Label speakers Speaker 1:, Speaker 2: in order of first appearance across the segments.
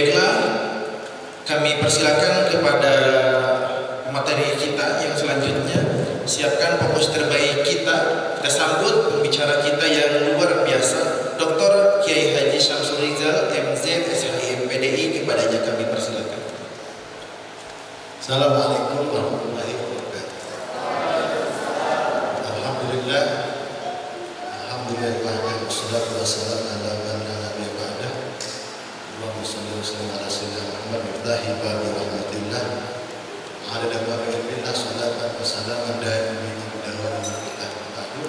Speaker 1: Baiklah, kami persilakan kepada materi kita yang selanjutnya. Siapkan fokus terbaik kita. Kita sambut pembicara kita yang luar biasa, Dr. Kiai Haji Syamsul Rizal, MZ, SHM, PDI. Kepadanya kami persilakan.
Speaker 2: Assalamualaikum warahmatullahi wabarakatuh. Alhamdulillah, alhamdulillah, wassalatu wassalamu ala man la nabiyya ba'dah. Allahumma shalli wa sallim ala sayyidina Muhammad miftahi babi rahmatillah. Adada babi ilmillah, salatan wa salaman daimin bidawam kita ta'ala.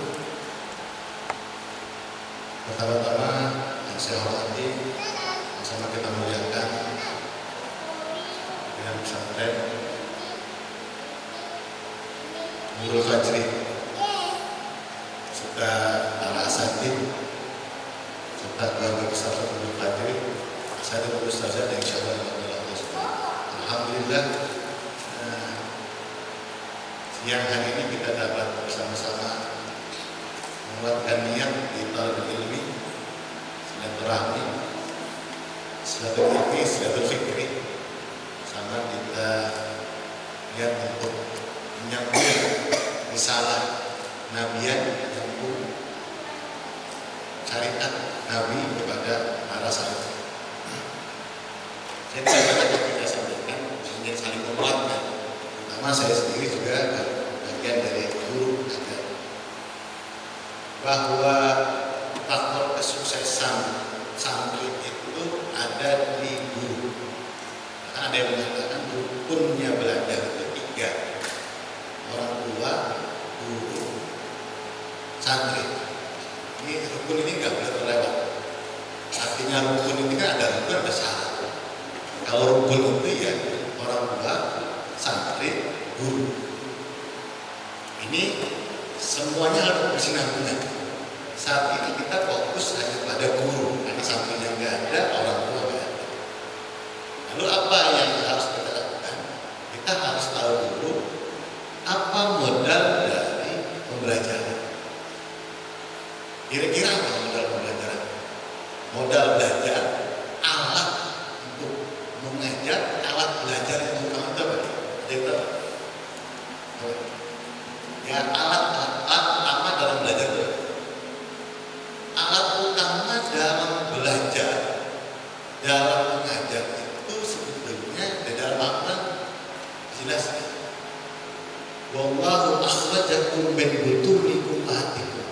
Speaker 2: Pertama-tama yang saya hormati, sama kita muliakan dengan pesantren Nurul Fajri serta para asatid serta keluarga besar Nurul Fajri, saya dan ustazah dan insyaallah alhamdulillah siang hari ini kita dapat bersama-sama menguatkan niat di talabul ilmi, silaturahmi, silatul fikri, sama kita lihat untuk menyambung risalah nabiyan, menyambung syariat Nabi kepada para sahabat. Saya tidak kita sampaikan ingin saling menguatkan, terutama saya sendiri juga bagian dari guru agar bahwa faktor kesuksesan santri itu ada di guru. Karena ada yang mengatakan rukunnya belajar itu 3: orang tua, guru, santri. Ini rukun ini nggak boleh terlewat. Artinya rukun ini kan ada rukun, ada syarat. Kalau rukun itu ya orang tua, santri, guru. Ini semuanya harus bersinambungan. Saat ini kita fokus hanya pada guru, karena santrinya nggak ada, orang tua nggak ada. Lalu apa yang harus kita lakukan? Kita harus tahu dulu apa modal dari pembelajaran. Kira-kira apa modal pembelajaran? Modal belajar, alat untuk mengajar, alat belajar yang utama itu apa? Ada ya, alat utama dalam belajar itu. Alat utama dalam belajar, dalam mengajar itu sebetulnya di dalam makna jelas. Wallahu akhrajakum min butuni ummahatikum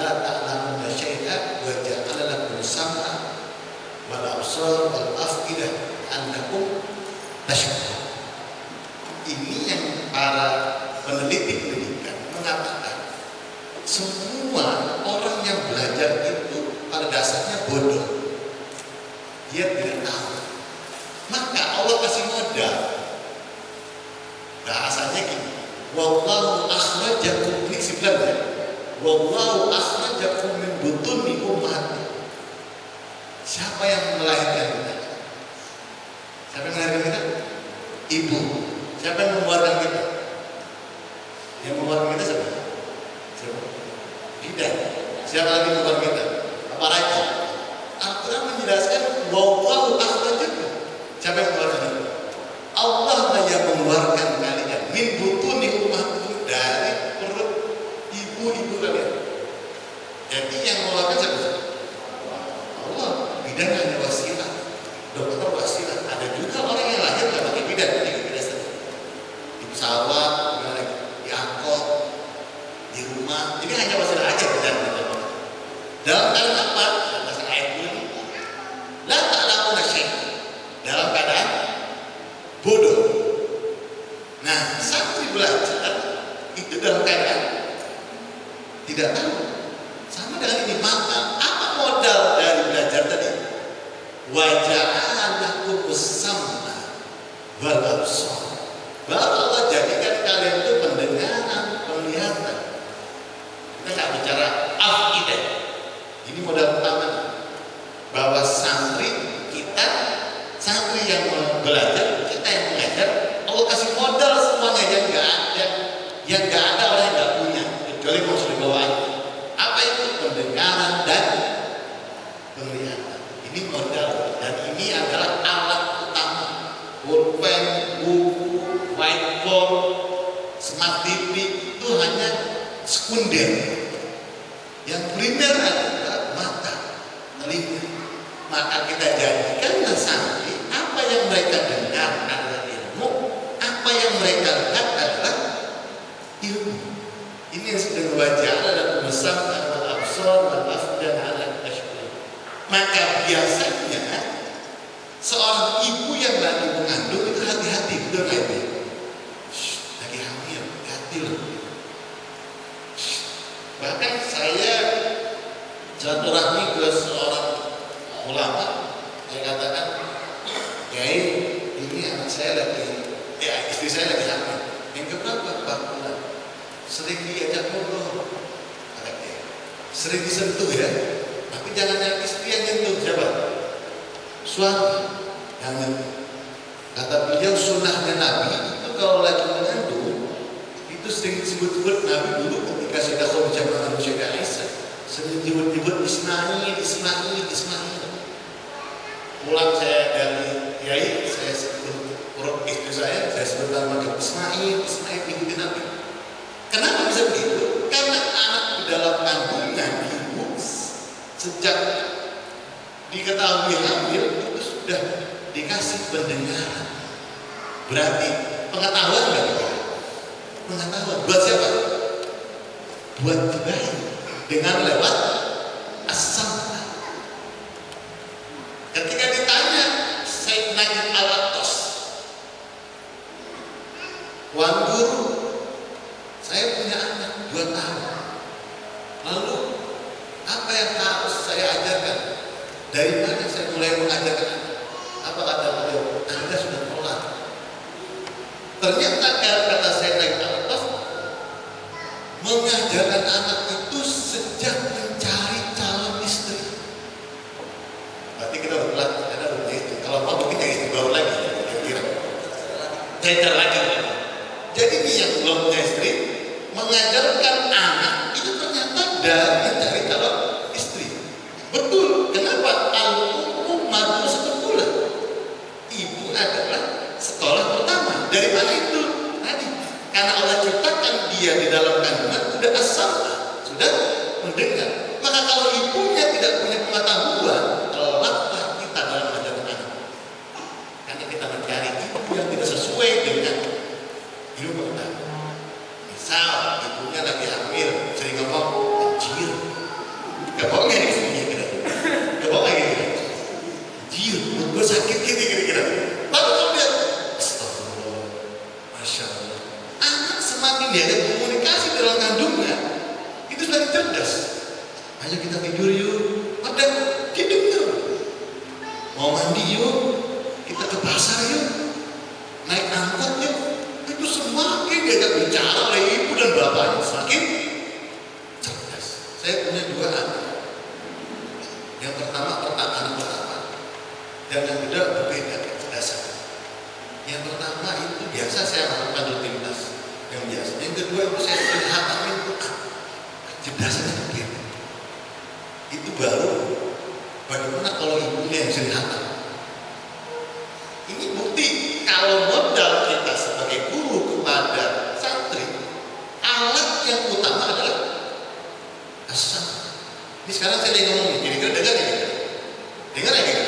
Speaker 2: la ta'lamuna syai'an wa ja'ala lakum sam'a wal absar wal af'idah annakum tashkurun. Ini yang para peneliti pendidikan mengatakan semua orang yang belajar itu pada dasarnya bodoh. Dia tidak tahu. Maka Allah kasih modal. Bahasanya gini, wallahu akhrajakum, ini sebenarnya wallahu akhrajakum min butuni ummahatikum. Siapa yang melahirkan kita? Siapa yang melahirkan kita? Ibu. Siapa yang mengeluarkan kita? Yang mengeluarkan kita siapa? Siapa? Tidak. Siapa lagi mengeluarkan kita? Apa raja? Al-Quran menjelaskan wallahu akhrajakum. Siapa yang mengeluarkan kita? Allah yang mengeluarkan kalian min butuni ummahatikum, dari perut ibu-ibu kalian. Jadi yang mengeluarkan siapa? Allah. Bidan hanya wasilah, dokter wasilah. Ada juga orang yang lahir tidak pakai bidan, di pesawat, di angkot, di rumah. Ini hanya wasilah aja bidan. Dalam keadaan apa? Dalam ayat ini, la ta'lamuna syai'an, dalam keadaan bodoh. Nah, santri belajar itu dalam keadaan tidak tahu. Sama dengan ini, maka apa modal dari belajar tadi? Wa ja'ala lakumus sam'a wal absar. Baru Allah jadikan kalian itu pendengaran, penglihatan. Kita nggak bicara afidah. Ini modal utama, bahwa santri kita, santri yang belajar, kita yang mengajar, Allah kasih modal semuanya yang nggak ada orang yang nggak punya, kecuali mau sudah bawaan. Apa itu? Pendengaran dan penglihatan. Ini modal, dan ini adalah sekunder. Yang primer adalah mata, telinga. Maka kita jadikanlah sampai apa yang mereka dengar adalah ilmu, apa yang mereka lihat adalah ilmu. Ini yang sudah dibaca dalam besar al-absar wal afdan ala al-ashbah. Maka biasanya seorang ibu yang lagi mengandung itu hati-hati, betul nggak ini? Lagi hamil, hati loh. Bahkan saya silaturahmi ke seorang ulama, saya katakan, Kiai, ini anak saya lagi, istri saya lagi hamil. Yang keberapa? 4 bulan. Sering diajak ngobrol, kata dia. Sering disentuh ya, tapi jangan yang istri yang nyentuh, siapa? Suami yang nyentuh. Kata beliau, sunnahnya Nabi itu kalau lagi mengandung itu sering disebut-sebut Nabi dulu ketika sudah khawjah manusia Aisyah, sering disebut-sebut Ismail. Pulang saya dari Kiai, saya sebut urut istri saya sebut nama Ismail ikuti Nabi. Kenapa bisa begitu? Karena anak di dalam kandungan ibu sejak diketahui hamil itu sudah dikasih pendengaran. Berarti pengetahuan nggak? Pengetahuan buat siapa? Buat bayi dengan lewat asam. Ketika ditanya Said Najib Al-Attas, Wan Guru, saya punya anak 2 tahun. Lalu apa yang harus saya ajarkan? Dari mana saya mulai mengajarkan? Apa kata beliau? Anda sudah tolak. Ternyata kata saya Najib Al-Attas, mengajarkan anak itu sejak mencari calon istri. Berarti kita berpelat, kita punya istri. Kalau mau kita istri baru lagi, kira-kira. Cecer lagi. Jadi ini yang belum punya istri, mengajarkan anak itu ternyata dari mencari calon istri. Betul. Kenapa? Al-ummu madrasatun ula. Ibu adalah sekolah pertama. Dari mana itu? Tadi. Karena Allah ciptakan dia di dalam kandungan sudah asal, sudah mendengar. Maka kalau ibunya tidak punya pengetahuan, telaklah kita dalam mengajarkan anak. Karena kita mencari ibu yang tidak sesuai dengan ilmu pengetahuan. Misal ibunya lagi hamil, sering ngomong anjir, gak bohong ya istrinya kira, gak bohong ya anjir, perut gue sakit gitu kira-kira. Lalu kamu lihat, astagfirullah, masya Allah. Anak semakin diajak komunikasi dalam kandungnya, itu semakin cerdas. Ayo kita tidur yuk, padahal dia dengar. Mau mandi yuk, kita ke pasar yuk, naik angkot yuk. Itu semakin diajak bicara oleh ibu dan bapaknya, semakin cerdas. Saya punya 2 anak. Yang pertama anak pertama, dan yang kedua berbeda kecerdasan. Yang pertama itu biasa saya lakukan rutinitas yang biasa. Yang kedua itu saya sering hatamin Quran. Kecerdasannya berbeda. Itu baru bagaimana kalau ibunya yang sering hatam. Ini bukti kalau modal kita sebagai guru kepada santri, alat yang utama adalah asam. Ini sekarang saya lagi ngomong, kira-kira dengar ya? Dengar ya?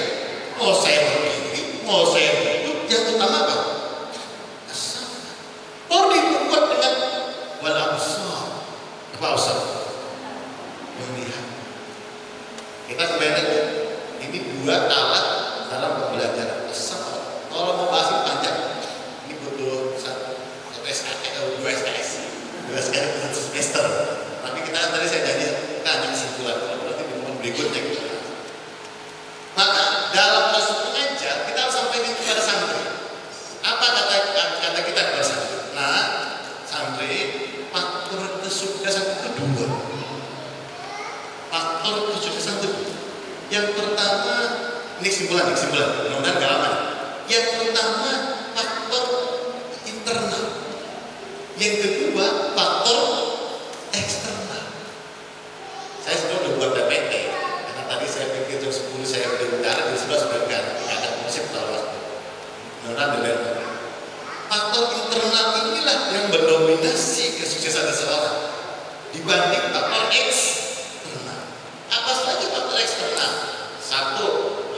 Speaker 2: Mau saya berdiri, mau saya duduk, yang utama apa? Asam. Baru dibuat dengan wal absar. Apa absar? Melihat. Kita kembali lagi. Ini 2 alat dalam pembelajaran asam. Kalau mau bahas ini panjang, ini butuh 1 SKS atau 2 SKS, 2 SKS 1 semester. Tapi kita tadi saya janji kita hanya kesimpulan. Berarti di momen berikutnya kita. Maka dalam proses mengajar kita harus sampaikan kepada santri. Apa kata kita kepada santri? Nah, santri, faktor kesuksesan itu 2. Faktor kesuksesan itu 2. Yang pertama, ini kesimpulan. Mudah-mudahan gak lama. Yang pertama faktor internal, yang kedua faktor eksternal. Saya sudah buat PPT karena tadi saya pikir jam 10 saya udah bicara, jam 11 sudah ada konsep kalau mudah-mudahan. Faktor internal inilah yang mendominasi kesuksesan seseorang. dibanding faktor eksternal. Apa saja faktor eksternal? Satu,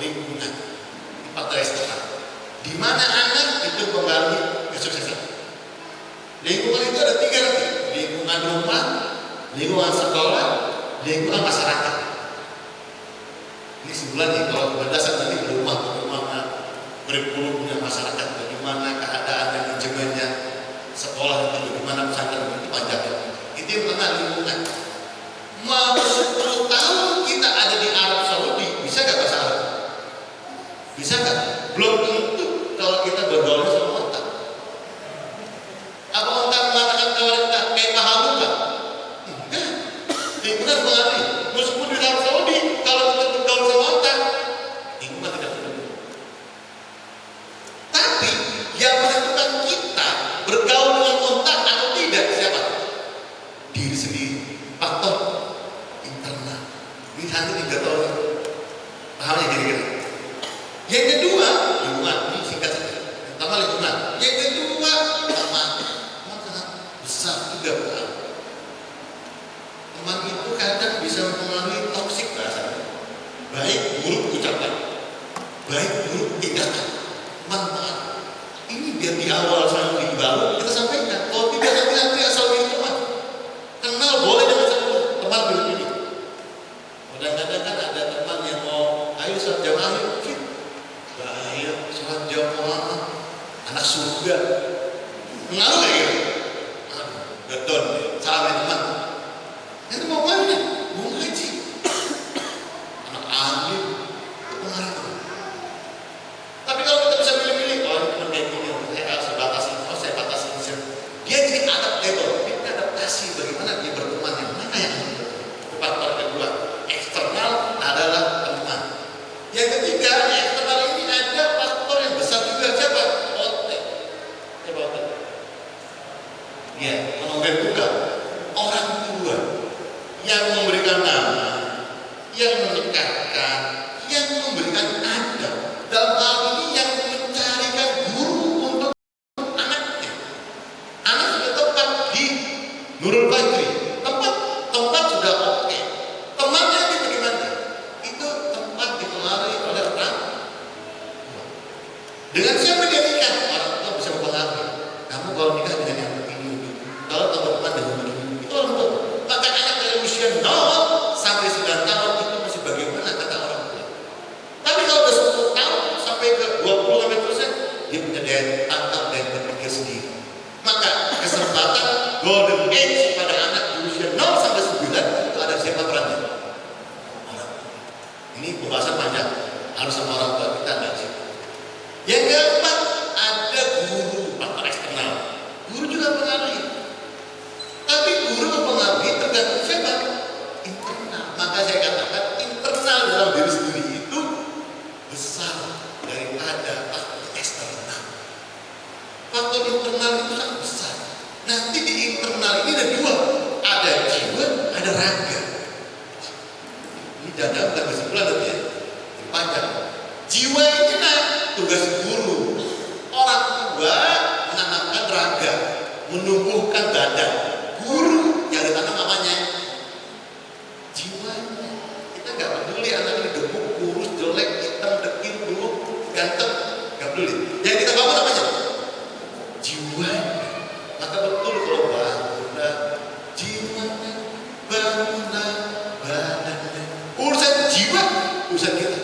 Speaker 2: lingkungan. Faktor eksternal. Di mana anak itu mempengaruhi kesuksesan. Lingkungan itu ada 3 nanti. Lingkungan rumah, lingkungan sekolah, lingkungan masyarakat. Ini sebulan nih kalau berdasar nanti rumah, bagaimana kurikulumnya masyarakat, bagaimana keadaan dan manajemennya sekolah itu, bagaimana pesantren itu panjangnya. Itu yang pertama, lingkungan. Mau 10 tahun kita ada di Arab Saudi, bisa gak bahasa Arab? Bisa gak? Belum tentu kalau kita bergaul sama otak. Apa otak mengatakan kepada kita kayak paham enggak? Enggak. Lingkungan mengerti. Meskipun di Arab Saudi, kalau kita bergaul sama otak, lingkungan tidak peduli. Tapi yang menentukan kita bergaul dengan otak atau tidak siapa? Diri sendiri. Faktor internal. Ini nanti 3 tahun. Pahamnya kira-kira. Yang kedua, lingkungan. Ini singkat saja. Yang pertama lingkungan. Yang kedua, teman. Teman sangat besar juga bukan. Teman itu kadang bisa mempengaruhi toksik bahasanya. Baik buruk ucapan, baik buruk tindakan. Teman. Ini biar di awal saya dibangun kita sampaikan. Kalau tidak nanti asal milih teman. Kenal boleh dengan satu teman begini. Kadang-kadang kan ada teman yang mau ayo sholat jamaah yuk. Ayo sholat jamaah anak surga. Mengaruh kayak gitu. Gedon nih, salah teman. Itu mau mana? Mau ngaji. Anak alim itu pengaruh. Tapi kalau kita bisa pilih-pilih, oh ini teman kayak gini, saya batasi, saya batasi. Dia jadi adaptable, dia adaptasi bagaimana dia berteman, yang mana yang faktor kedua. Eksternal adalah teman. Yang ketiga, eksternal ini ada faktor yang besar juga. Siapa? Otak. Siapa otak? Ya, menurut juga orang tua yang memberikan nama, yang menikahkan, yang memberikan adab. Dalam hal ini yang mencarikan guru untuk anaknya. Anak sudah tepat di Nurul Fajri. Tempat sudah oke. Temannya itu bagaimana? Itu tempat dipengaruhi oleh orang. Dengan siapa dia nikah? Orang tua bisa mempengaruhi. Kamu kalau nikah dengan yang begini, kalau teman-teman dengan begini, itu orang tua. Maka anak dari usia 0 sampai 9 tahun itu masih bagaimana kata orang tua. Tapi kalau sudah 10 tahun sampai ke 20% dia punya daya tangkap dan berpikir sendiri. Maka kesempatan golden age pada anak di usia 0 sampai 9 itu ada siapa perannya? Orang tua. Ini pembahasan panjang, harus sama orang tua kita ngaji. Yang keempat, ada guru, faktor eksternal. Guru juga mempengaruhi. Tapi guru mempengaruhi tergantung siapa? Internal. Maka saya katakan internal dalam diri sendiri itu besar daripada faktor eksternal. Faktor internal itu sangat besar. Nanti di internal ini ada 2, ada jiwa, ada raga. Ini jangan bukan kesimpulan nanti ya, panjang. Jiwa ini tugas guru. Orang tua menanamkan raga, menumbuhkan badan. Guru yang ditanam namanya jiwanya. Kita nggak peduli anak ini gemuk, kurus, jelek, hitam, dekil, buruk, ganteng, nggak peduli. Yang kita bangun namanya jiwanya. Maka betul kalau bangunlah jiwanya, bangunlah badannya. Urusan jiwa, urusan kita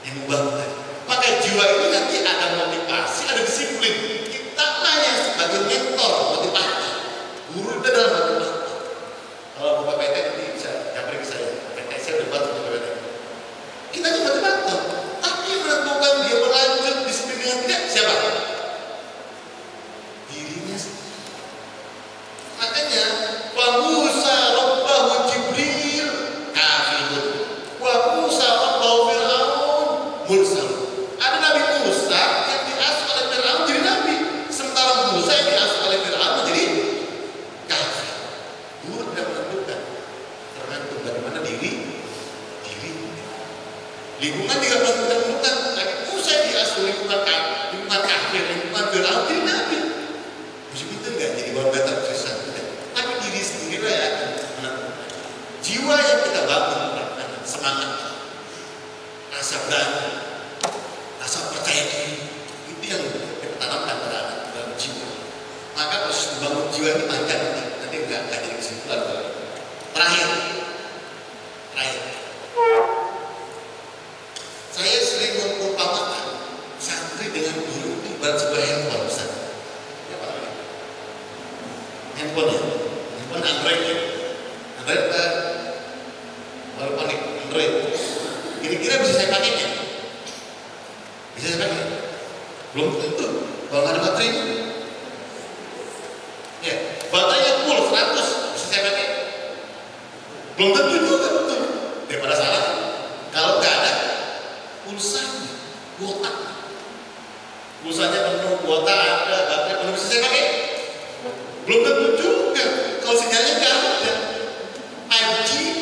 Speaker 2: yang membangun. Maka jiwa ini nanti ada motivasi, ada disiplin. Kita yang sebagai mentor, motivator. Guru itu adalah motivator. Kalau Bapak PT nanti bisa japri ke saya. PT saya udah buat untuk PT. Kita cuma motivator. Tapi yang menentukan dia berlanjut disiplin dengan tidak siapa? Dirinya sendiri. Makanya wa Musa rabbahu Jibril kafirun, wa Musa rabbahu Fir'aun mursal. Ada Nabi Musa yang diasuh oleh Fir'aun jadi nabi, sementara Musa yang diasuh oleh Fir'aun menjadi kafir. Guru tidak menentukan, tergantung bagaimana diri. Lingkungan tidak menentukan. Nabi Musa yang diasuh lingkungan kafir, lingkungan Fir'aun jadi nabi. Musuh itu enggak jadi bahan batak susah. Tapi diri sendiri lah ya. rasa berani, rasa percaya diri. Itu yang ditanamkan dalam jiwa. Maka proses membangun jiwa ini panjang, nanti nggak jadi kesimpulan. Terakhir, saya sering mengumpamakan santri dengan guru itu ibarat sebuah handphone besar. Ya, Pak. Handphone Android Android. Kira-kira bisa saya pakai nggak? Bisa saya pakai? Belum tentu. Kalau nggak ada baterai, ya baterainya full 100 bisa saya pakai? Belum tentu juga, betul. Daripada salah. Kalau nggak ada pulsanya, pulsanya penuh, kuota ada, baterai penuh, bisa saya pakai? Belum tentu juga. Kalau sinyalnya nggak ada, 5G,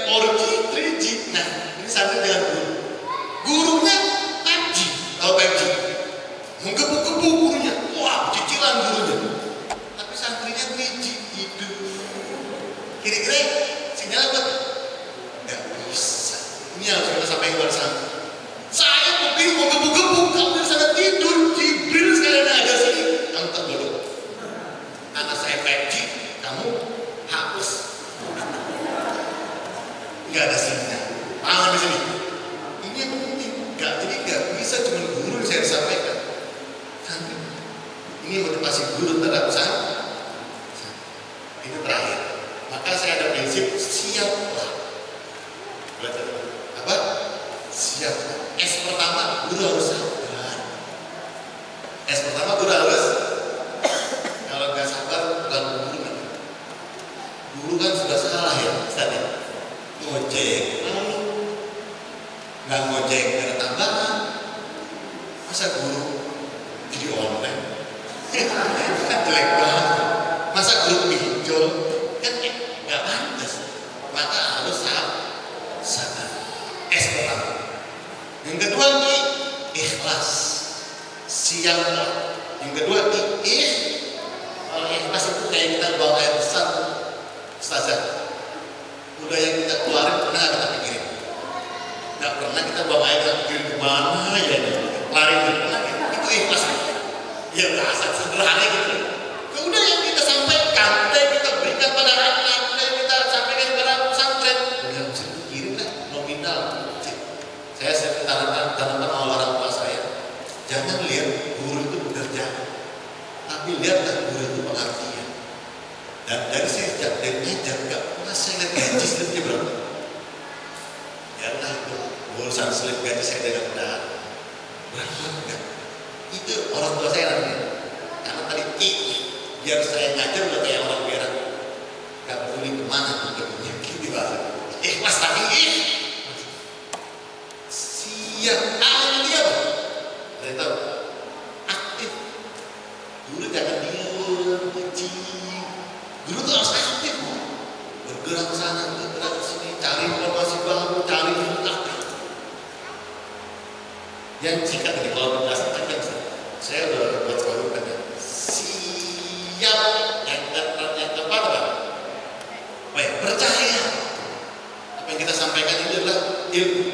Speaker 2: 4G, 3G. Nah, ini santri dengan gurunya 5G. Kalau 5G, menggebu-gebu gurunya, wah, cicilan gurunya. Tapi santrinya 3G, hidup. Kira-kira sinyal apa? Nggak bisa. Ini yang harus kita sampaikan kepada santri. Saya mobil mau gebu-gebu, kamu di sana tidur, Jibril sekalian ada sini, kamu tak bodoh. Anak saya 5G, kamu hapus. Nggak ada sinyal. Paham di sini? Ini yang penting. Jadi nggak bisa cuma guru yang saya sampaikan. Santri. Ini motivasi guru terhadap santri. Ini terakhir. Maka saya ada prinsip siaplah. Apa? Siaplah. S pertama guru harus sabar. S pertama guru harus. Kalau nggak sabar, bukan guru. Guru kan sudah salah ya, Ustaz. Ngojek, nggak ngojek ada tambahan. Masa guru jadi online? Kan jelek banget. Masa guru pinjol? Kan nggak pantas. Maka harus sabar. S pertama. Yang kedua ikhlas, siaplah. Yang kedua kalau ikhlas itu kayak kita buang air besar, Ustazah. Udah yang kita keluarin pernah kita pikirin? Nggak pernah kita buang air kita pikirin kemana ya ini? Lari pernah itu ikhlas. Ya bahasa sederhana gitu. Ya udah yang kita sampaikan, yang kita berikan pada anak, yang kita sampaikan kepada pesantren. Udah bisa pikirin lah nominal. Saya sering tanaman orang tua saya. Jangan lihat guru itu bekerja, tapi lihatlah guru itu pengertian. Dan dari saya dari ngajar nggak pernah saya lihat gaji slipnya berapa. Ya lah itu urusan slip gaji saya dengan benar. Berapa enggak? Itu orang tua saya namanya. Karena tadi biar saya ngajar udah kayak orang berak. Gak peduli kemana perginya gitu bahasa. Ikhlas tapi siap. Dia apa? Saya tahu. Aktif. Guru jangan diam, kecil. Guru tuh harus aktif. Bergerak ke sana, bergerak ke sini, cari informasi baru, cari aktif. Yang singkat tadi kalau berdasarkan kan saya udah buat sekolah kan ya. Siap. Yang keempat apa? Baik, percaya. Apa yang kita sampaikan ini adalah ilmu.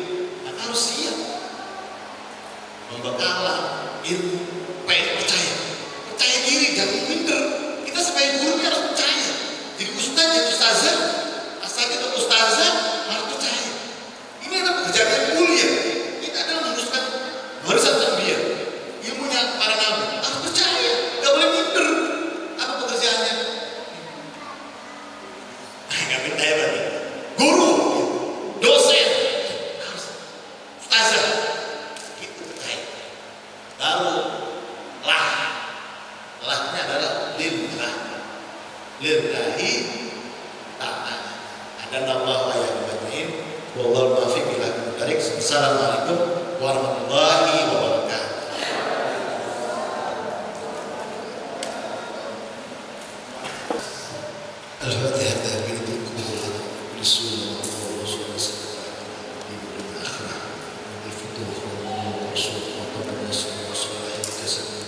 Speaker 2: Maka harus siap. Membekalah ilmu. Percaya diri, jangan minder. Kita sebagai guru harus percaya. Jadi ustaz, jadi ustazah, asatidz atau ustazah harus percaya. Ini adalah pekerjaan yang mulia. Kita adalah meneruskan warisan Nabi. Ilmunya para nabi. Harus percaya, nggak boleh minder. Apa pekerjaannya? Nggak percaya lagi. Guru, dosen, harus ustazah. Itu percaya. Baru lahnya adalah lillahi ta'ala. Ada Allah ayat batin. Wallahu muwaffiq ila aqwamit. Assalamualaikum warahmatullahi wabarakatuh. Al-Fatihah bintukum Rasulullah sallallahu alaihi wasallam. Al-Futuh wa Rasul wa Nabi sallallahu alaihi wasallam.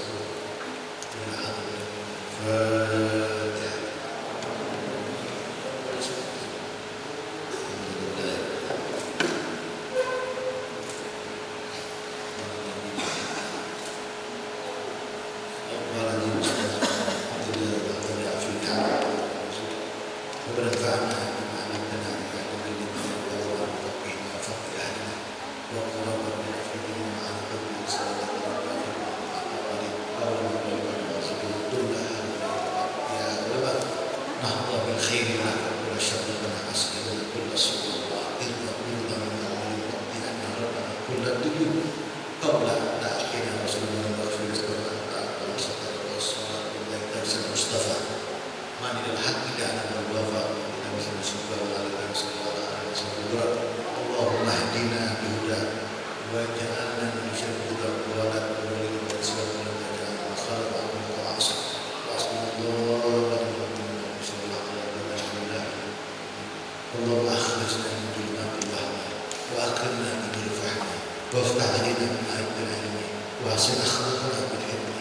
Speaker 2: وارزقنا بالعلم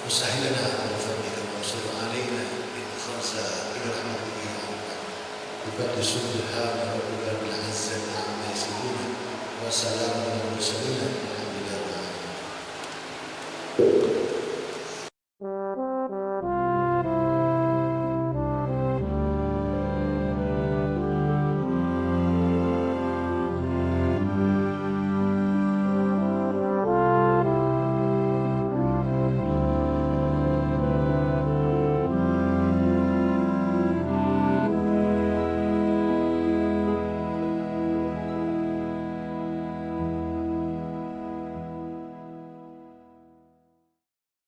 Speaker 2: وسهل لنا من فضلك وانصر علينا من خزائن رحمتك يا رب. يقدس سبحان ربك رب العزة عما يصفون وسلام على المرسلين